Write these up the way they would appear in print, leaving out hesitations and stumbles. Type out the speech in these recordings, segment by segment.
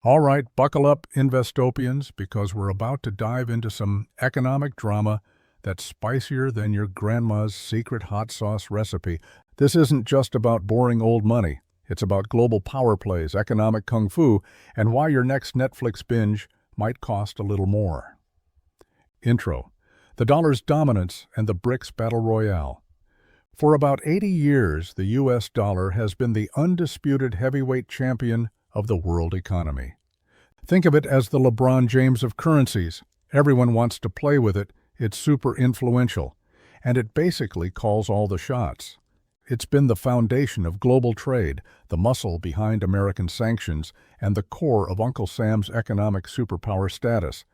All right, buckle up, Investopians, because we're about to dive into some economic drama that's spicier than your grandma's secret hot sauce recipe. This isn't just about boring old money. It's about global power plays, economic kung fu, and why your next Netflix binge might cost a little more. Intro: the dollar's dominance and the BRICS battle royale. For about 80 years, the US dollar has been the undisputed heavyweight champion of the world economy. Think of it as the LeBron James of currencies. Everyone wants to play with it, it's super influential, and it basically calls all the shots. It's been the foundation of global trade, the muscle behind American sanctions, and the core of Uncle Sam's economic superpower status.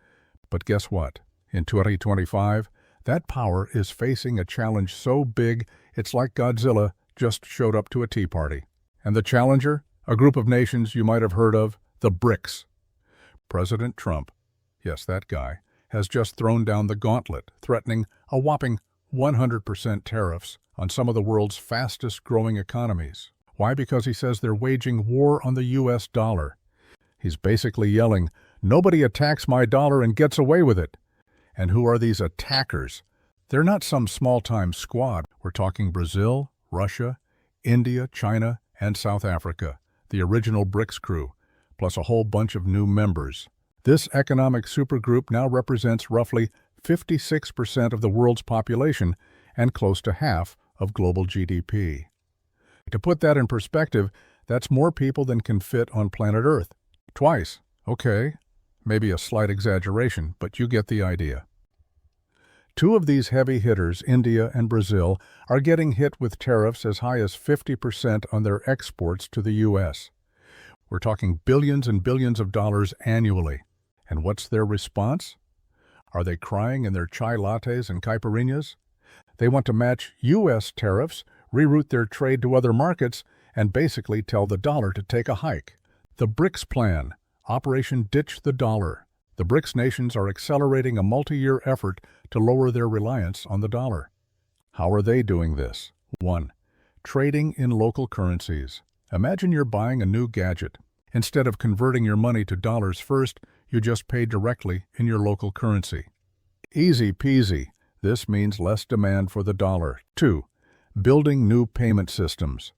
But guess what? In 2025, that power is facing a challenge so big it's like Godzilla just showed up to a tea party. And the challenger? A group of nations you might have heard of, the BRICS. President Trump, yes, that guy, has just thrown down the gauntlet, threatening a whopping 100% tariffs on some of the world's fastest-growing economies. Why? Because he says they're waging war on the US dollar. He's basically yelling, "Nobody attacks my dollar and gets away with it." And who are these attackers? They're not some small-time squad. We're talking Brazil, Russia, India, China, and South Africa, the original BRICS crew, plus a whole bunch of new members. This economic supergroup now represents roughly 56% of the world's population and close to half of global GDP. To put that in perspective, that's more people than can fit on planet Earth. Twice. Okay, maybe a slight exaggeration, but you get the idea. Two of these heavy hitters, India and Brazil, are getting hit with tariffs as high as 50% on their exports to the US. We're talking billions and billions of dollars annually. And what's their response? Are they crying in their chai lattes and caipirinhas? They want to match US tariffs, reroute their trade to other markets, and basically tell the dollar to take a hike. The BRICS plan, Operation Ditch the Dollar. The BRICS nations are accelerating a multi-year effort to lower their reliance on the dollar. How are they doing this? 1. Trading in local currencies. Imagine you're buying a new gadget. Instead of converting your money to dollars first, you just pay directly in your local currency. Easy peasy. This means less demand for the dollar. 2. Building new payment systems.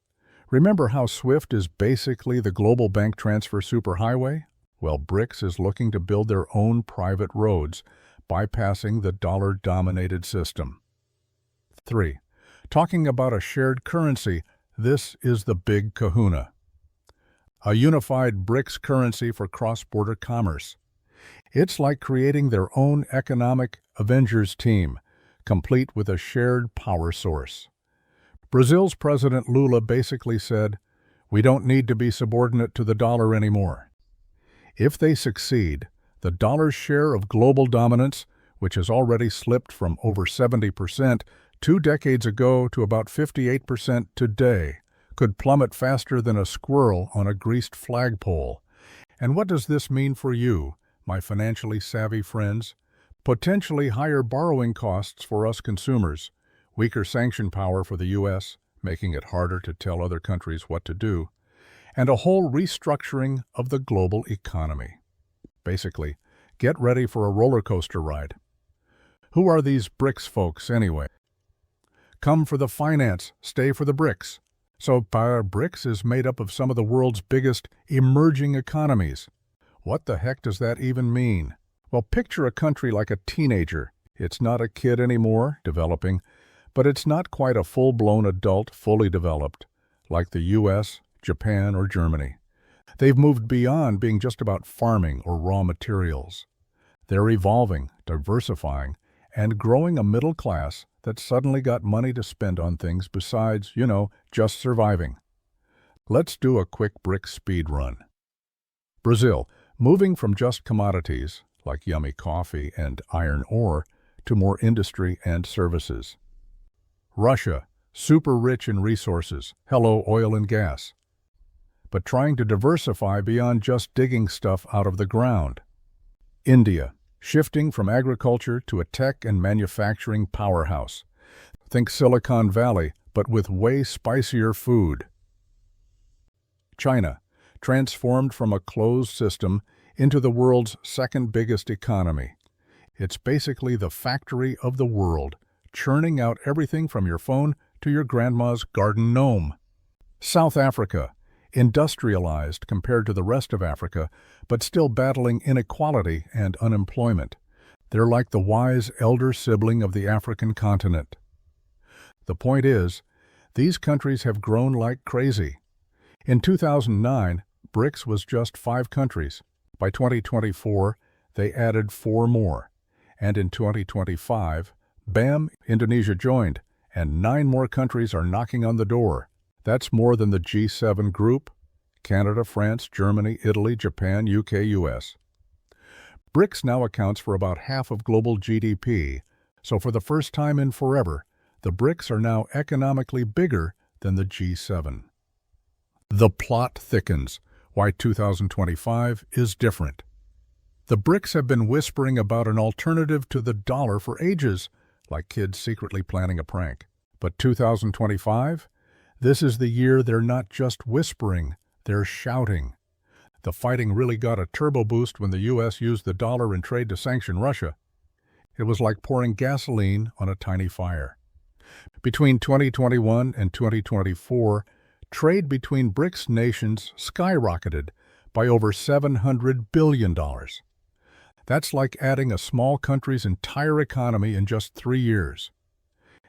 Remember how SWIFT is basically the global bank transfer superhighway? Well, BRICS is looking to build their own private roads, bypassing the dollar-dominated system. 3. Talking about a shared currency, this is the big kahuna. A unified BRICS currency for cross-border commerce. It's like creating their own economic Avengers team, complete with a shared power source. Brazil's President Lula basically said, "We don't need to be subordinate to the dollar anymore." If they succeed, the dollar's share of global dominance, which has already slipped from over 70% 2 decades ago to about 58% today, could plummet faster than a squirrel on a greased flagpole. And what does this mean for you, my financially savvy friends? Potentially higher borrowing costs for us consumers, weaker sanction power for the US, making it harder to tell other countries what to do, and a whole restructuring of the global economy. Basically, get ready for a roller coaster ride. Who are these BRICS folks anyway? Come for the finance, stay for the BRICS. So BRICS is made up of some of the world's biggest emerging economies. What the heck does that even mean? Well, picture a country like a teenager. It's not a kid anymore, developing, but it's not quite a full-blown adult, fully developed, like the US, Japan, or Germany. They've moved beyond being just about farming or raw materials. They're evolving, diversifying, and growing a middle class that suddenly got money to spend on things besides, just surviving. Let's do a quick BRICS speed run. Brazil, moving from just commodities, like yummy coffee and iron ore, to more industry and services. Russia, super rich in resources, hello oil and gas, but trying to diversify beyond just digging stuff out of the ground. India, shifting from agriculture to a tech and manufacturing powerhouse. Think Silicon Valley, but with way spicier food. China, transformed from a closed system into the world's second biggest economy. It's basically the factory of the world, churning out everything from your phone to your grandma's garden gnome. South Africa, industrialized compared to the rest of Africa, but still battling inequality and unemployment. They're like the wise elder sibling of the African continent. The point is, these countries have grown like crazy. In 2009, BRICS was just 5 countries. By 2024, they added 4 more. And in 2025, bam, Indonesia joined, and 9 more countries are knocking on the door. That's more than the G7 group: Canada, France, Germany, Italy, Japan, UK, US. BRICS now accounts for about half of global GDP, so for the first time in forever, the BRICS are now economically bigger than the G7. The plot thickens why 2025 is different. The BRICS have been whispering about an alternative to the dollar for ages, like kids secretly planning a prank. But 2025? This is the year they're not just whispering, they're shouting. The fighting really got a turbo boost when the U.S. used the dollar in trade to sanction Russia. It was like pouring gasoline on a tiny fire. Between 2021 and 2024, trade between BRICS nations skyrocketed by over $700 billion. That's like adding a small country's entire economy in just 3 years.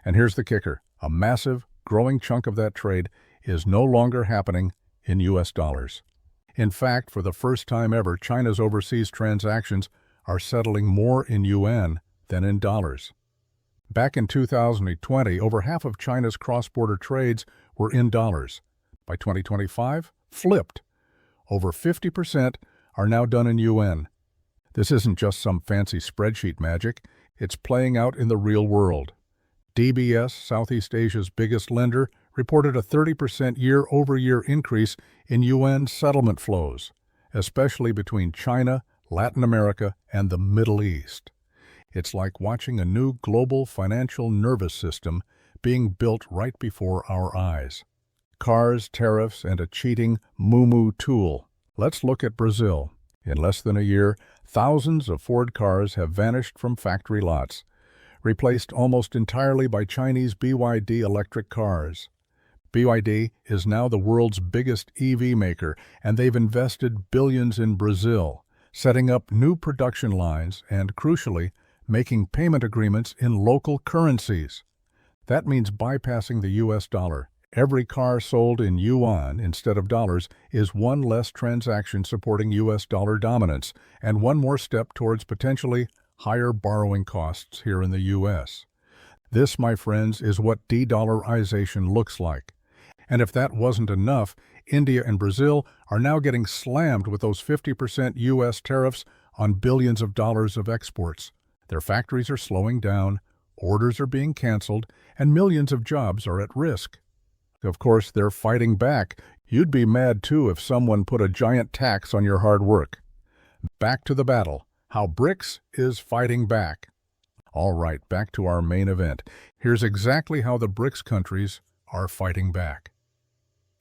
And here's the kicker: a massive, growing chunk of that trade is no longer happening in U.S. dollars. In fact, for the first time ever, China's overseas transactions are settling more in yuan than in dollars. Back in 2020, over half of China's cross-border trades were in dollars. By 2025, flipped. Over 50% are now done in yuan. This isn't just some fancy spreadsheet magic, it's playing out in the real world. DBS, Southeast Asia's biggest lender, reported a 30% year-over-year increase in yuan settlement flows, especially between China, Latin America, and the Middle East. It's like watching a new global financial nervous system being built right before our eyes. Cars, tariffs, and a cheating moo-moo tool. Let's look at Brazil. In less than a year, thousands of Ford cars have vanished from factory lots, replaced almost entirely by Chinese BYD electric cars. BYD is now the world's biggest EV maker, and they've invested billions in Brazil, setting up new production lines and, crucially, making payment agreements in local currencies. That means bypassing the U.S. dollar. Every car sold in yuan instead of dollars is one less transaction supporting U.S. dollar dominance and one more step towards potentially higher borrowing costs here in the U.S. This, my friends, is what de-dollarization looks like. And if that wasn't enough, India and Brazil are now getting slammed with those 50% U.S. tariffs on billions of dollars of exports. Their factories are slowing down, orders are being canceled, and millions of jobs are at risk. Of course, they're fighting back. You'd be mad too if someone put a giant tax on your hard work. Back to the battle. How BRICS is fighting back. All right, back to our main event. Here's exactly how the BRICS countries are fighting back.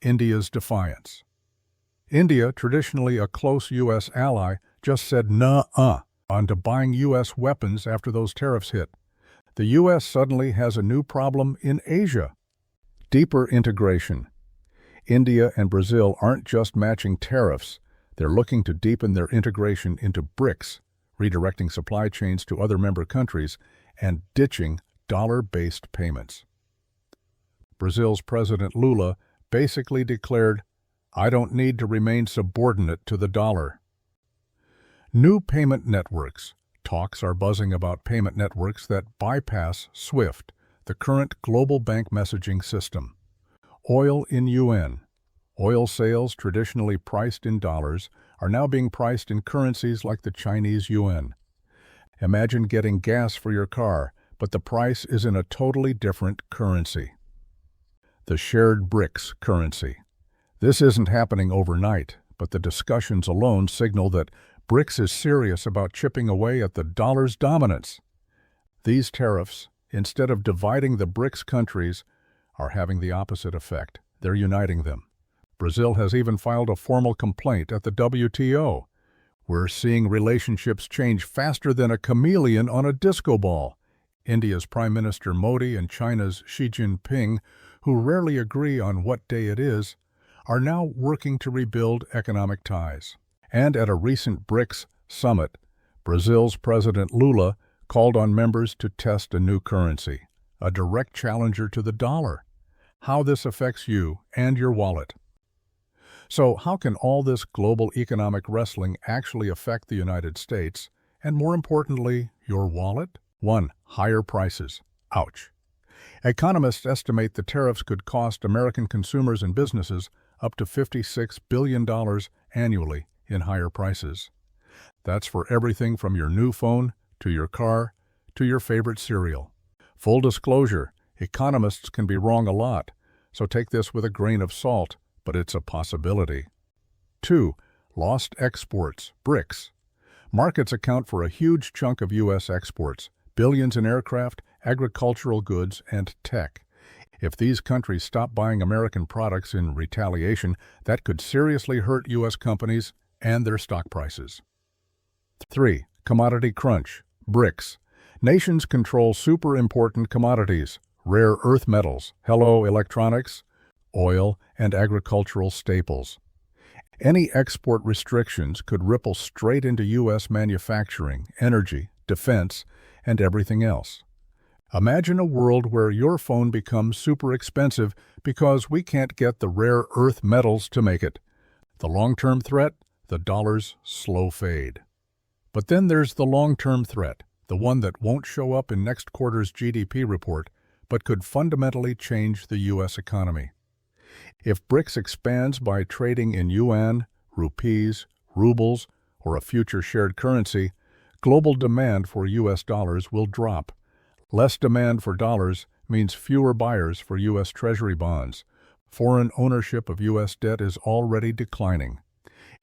India's defiance. India, traditionally a close U.S. ally, just said nuh-uh onto buying U.S. weapons after those tariffs hit. The U.S. suddenly has a new problem in Asia. Deeper integration. India and Brazil aren't just matching tariffs, they're looking to deepen their integration into BRICS, redirecting supply chains to other member countries, and ditching dollar-based payments. Brazil's President Lula basically declared, "I don't need to remain subordinate to the dollar." New payment networks. Talks are buzzing about payment networks that bypass SWIFT, the current global bank messaging system. Oil in yuan. Oil sales, traditionally priced in dollars, are now being priced in currencies like the Chinese yuan. Imagine getting gas for your car, but the price is in a totally different currency. The shared BRICS currency. This isn't happening overnight, but the discussions alone signal that BRICS is serious about chipping away at the dollar's dominance. These tariffs, instead of dividing the BRICS countries, are having the opposite effect. They're uniting them. Brazil has even filed a formal complaint at the WTO. We're seeing relationships change faster than a chameleon on a disco ball. India's Prime Minister Modi and China's Xi Jinping, who rarely agree on what day it is, are now working to rebuild economic ties. And at a recent BRICS summit, Brazil's President Lula called on members to test a new currency, a direct challenger to the dollar. How this affects you and your wallet. So how can all this global economic wrestling actually affect the United States, and more importantly, your wallet? 1. Higher prices. Ouch. Economists estimate the tariffs could cost American consumers and businesses up to $56 billion annually in higher prices. That's for everything from your new phone, to your car, to your favorite cereal. Full disclosure, economists can be wrong a lot, so take this with a grain of salt, but it's a possibility. 2. Lost exports, BRICS. Markets account for a huge chunk of U.S. exports, billions in aircraft, agricultural goods, and tech. If these countries stop buying American products in retaliation, that could seriously hurt U.S. companies and their stock prices. 3. Commodity crunch, BRICS. Nations control super important commodities, rare earth metals, electronics, oil, and agricultural staples. Any export restrictions could ripple straight into U.S. manufacturing, energy, defense, and everything else. Imagine a world where your phone becomes super expensive because we can't get the rare earth metals to make it. The long-term threat? The dollar's slow fade. But then there's the long-term threat, the one that won't show up in next quarter's GDP report, but could fundamentally change the U.S. economy. If BRICS expands by trading in yuan, rupees, rubles, or a future shared currency, global demand for U.S. dollars will drop. Less demand for dollars means fewer buyers for U.S. Treasury bonds. Foreign ownership of U.S. debt is already declining.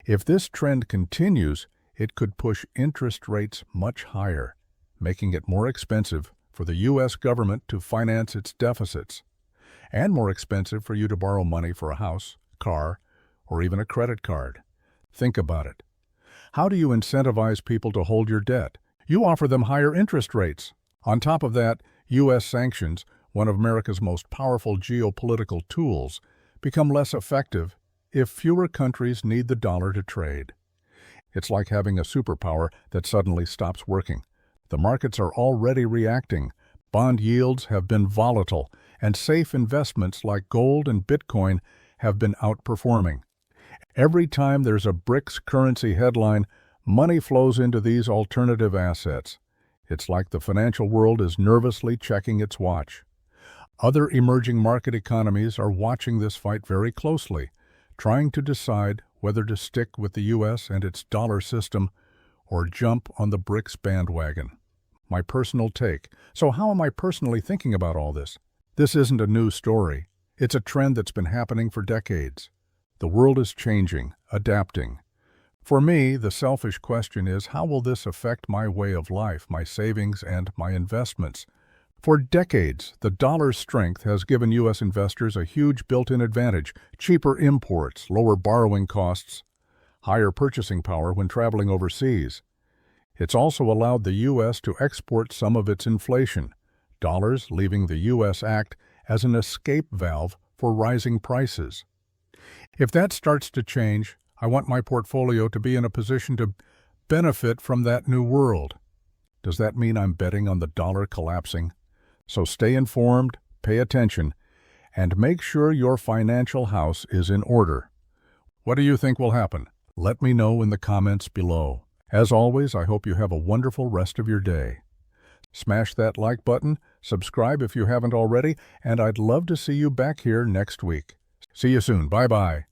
If this trend continues, it could push interest rates much higher, making it more expensive for the U.S. government to finance its deficits, and more expensive for you to borrow money for a house, car, or even a credit card. Think about it. How do you incentivize people to hold your debt? You offer them higher interest rates. On top of that, U.S. sanctions, one of America's most powerful geopolitical tools, become less effective if fewer countries need the dollar to trade. It's like having a superpower that suddenly stops working. The markets are already reacting. Bond yields have been volatile, and safe investments like gold and Bitcoin have been outperforming. Every time there's a BRICS currency headline, money flows into these alternative assets. It's like the financial world is nervously checking its watch. Other emerging market economies are watching this fight very closely, trying to decide whether to stick with the U.S. and its dollar system or jump on the BRICS bandwagon. My personal take. So how am I personally thinking about all this? This isn't a new story. It's a trend that's been happening for decades. The world is changing, adapting. For me, the selfish question is, how will this affect my way of life, my savings, and my investments? For decades, the dollar's strength has given U.S. investors a huge built-in advantage: cheaper imports, lower borrowing costs, higher purchasing power when traveling overseas. It's also allowed the U.S. to export some of its inflation, dollars leaving the U.S. act as an escape valve for rising prices. If that starts to change, I want my portfolio to be in a position to benefit from that new world. Does that mean I'm betting on the dollar collapsing? So stay informed, pay attention, and make sure your financial house is in order. What do you think will happen? Let me know in the comments below. As always, I hope you have a wonderful rest of your day. Smash that like button, subscribe if you haven't already, and I'd love to see you back here next week. See you soon. Bye-bye.